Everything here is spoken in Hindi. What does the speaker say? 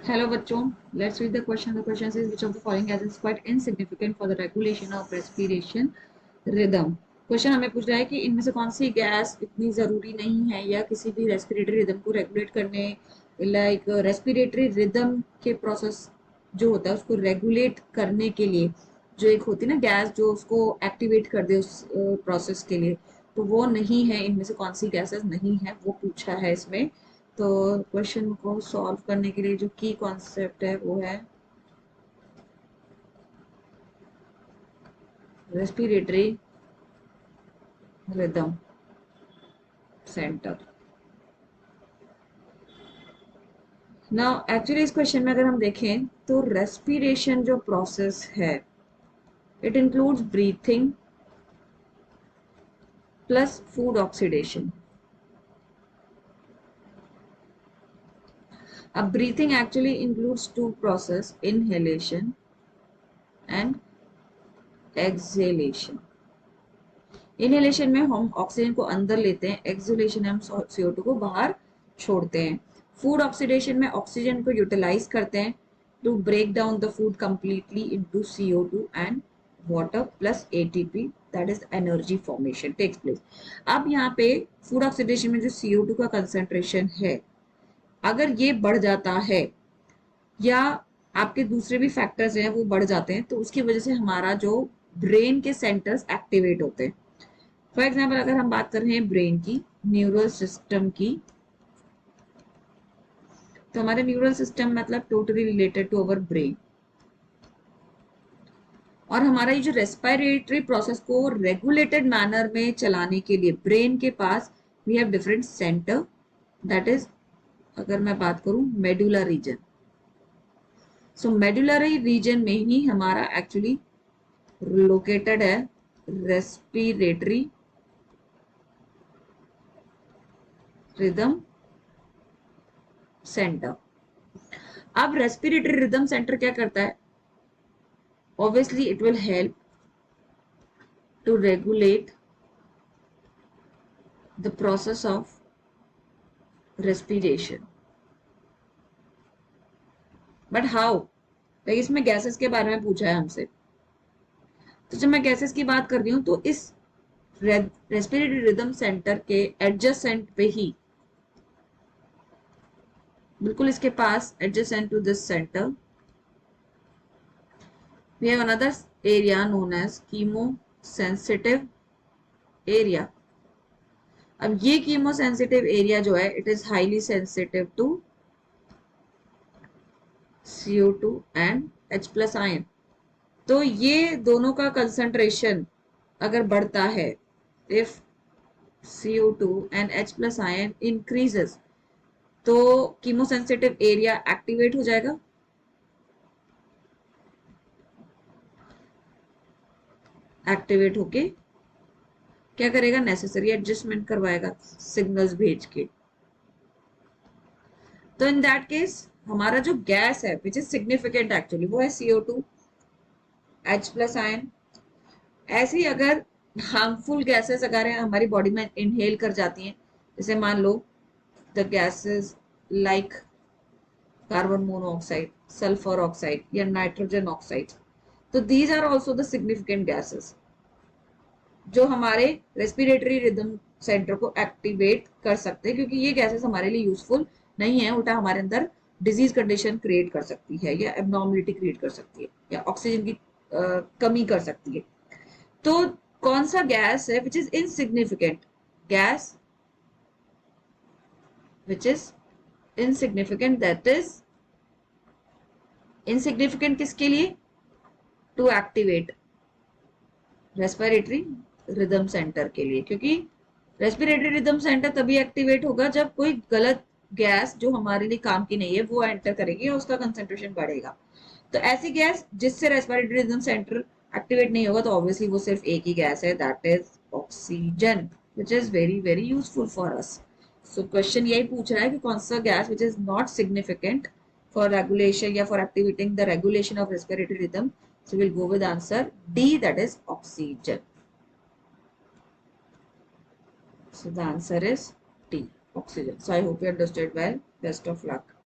Hello बच्चों, let's read the question. The question says which of the following gas is quite insignificant for the regulation of respiration rhythm. Question हमें पूछ रहा है कि इनमें से कौन सी गैस इतनी जरूरी नहीं है या किसी भी रेस्पिरेटरी रिदम को रेगुलेट करने, लाइक रेस्पिरेटरी रिदम के प्रोसेस जो होता है उसको रेगुलेट करने के लिए जो एक होती है ना गैस जो उसको एक्टिवेट कर दे उस प्रोसेस के लिए, तो वो नहीं है। इनमें से कौन सी गैसेस नहीं है वो पूछा है इसमें। तो क्वेश्चन को सॉल्व करने के लिए जो की कॉन्सेप्ट है वो है रेस्पिरेटरी रिदम सेंटर। ना एक्चुअली इस क्वेश्चन में अगर हम देखें तो रेस्पिरेशन जो प्रोसेस है it includes breathing plus food oxidation. अब breathing actually includes two process, inhalation and exhalation. Inhalation में हम ऑक्सीजन को अंदर लेते हैं, एक्सहेलेशन में हम CO2 को बाहर छोड़ते हैं। फूड ऑक्सीडेशन में ऑक्सीजन को यूटिलाइज करते हैं to break down the food completely into CO2 and water plus ATP, that is energy formation takes place. अब यहाँ पे फूड ऑक्सीडेशन में जो CO2 का कंसेंट्रेशन है अगर ये बढ़ जाता है या आपके दूसरे भी फैक्टर्स हैं वो बढ़ जाते हैं तो उसकी वजह से हमारा जो ब्रेन के सेंटर्स एक्टिवेट होते हैं। फॉर एग्जाम्पल अगर हम बात कर रहे हैं ब्रेन की, न्यूरल सिस्टम की, तो हमारे न्यूरल सिस्टम मतलब totally related to our brain. और हमारा ये जो रेस्पिरेटरी प्रोसेस को रेगुलेटेड मैनर में चलाने के लिए ब्रेन के पास we have different centre, that is अगर मैं बात करूं medulla region. So medullary region में ही हमारा एक्चुअली लोकेटेड है रेस्पिरेटरी रिदम सेंटर। अब रेस्पिरेटरी रिदम सेंटर क्या करता है? Obviously it will help to regulate the process of respiration. But how? Like इसमें गैसेस के बारे में पूछा है हमसे, तो जब मैं गैसेस की बात कर रही हूं तो इस रेस्पिरेटरी रिदम सेंटर के एडजेसेंट पे ही, बिल्कुल इसके पास adjacent to this centre we have another area known as chemo sensitive area. अब ये कीमो सेंसिटिव एरिया जो है it is highly sensitive to CO2 and H+ ion. तो ये दोनों का कंसंट्रेशन अगर बढ़ता है, if CO2 and H+ ion increases, तो कीमोसेंसिटिव एरिया एक्टिवेट हो जाएगा। एक्टिवेट होके क्या करेगा? नेसेसरी एडजस्टमेंट करवाएगा सिग्नल्स भेज के। तो इन दैट केस हमारा जो गैस है विच इज सिग्निफिकेंट एक्चुअली वो है CO2 H+ आयन। ऐसे ही अगर हार्मफुल गैसेस अगर हमारी बॉडी में इनहेल कर जाती हैं, जैसे मान लो the gases like carbon monoxide, sulphur oxide या नाइट्रोजन ऑक्साइड, तो these are also the significant gases जो हमारे रेस्पिरेटरी रिदम सेंटर को एक्टिवेट कर सकते हैं, क्योंकि ये गैसेस हमारे लिए यूजफुल नहीं है, उल्टा हमारे अंदर डिजीज कंडीशन क्रिएट कर सकती है या एबनॉर्मलिटी क्रिएट कर सकती है या ऑक्सीजन की कमी कर सकती है। तो कौन सा गैस है which is insignificant? Gas which is insignificant, that is insignificant किसके लिए? To activate respiratory rhythm centre के लिए, क्योंकि रेस्पिरेटरी रिदम सेंटर तभी एक्टिवेट होगा जब कोई गलत गैस जो हमारे लिए काम की नहीं है वो एंटर करेगी और उसका कंसेंट्रेशन बढ़ेगा। तो ऐसी गैस जिससे रेस्पिरेटरी रिदम सेंटर एक्टिवेट नहीं होगा तो ऑब्वियसली वो सिर्फ एक ही गैस है, that is oxygen, which is very very useful for us. So question यही पूछ रहा है कि कौन सा gas which is not significant for regulation या for activating the regulation of respiratory rhythm. So we'll go with answer D, that is oxygen. So the answer is D, oxygen. So I hope you understood well. Best of luck.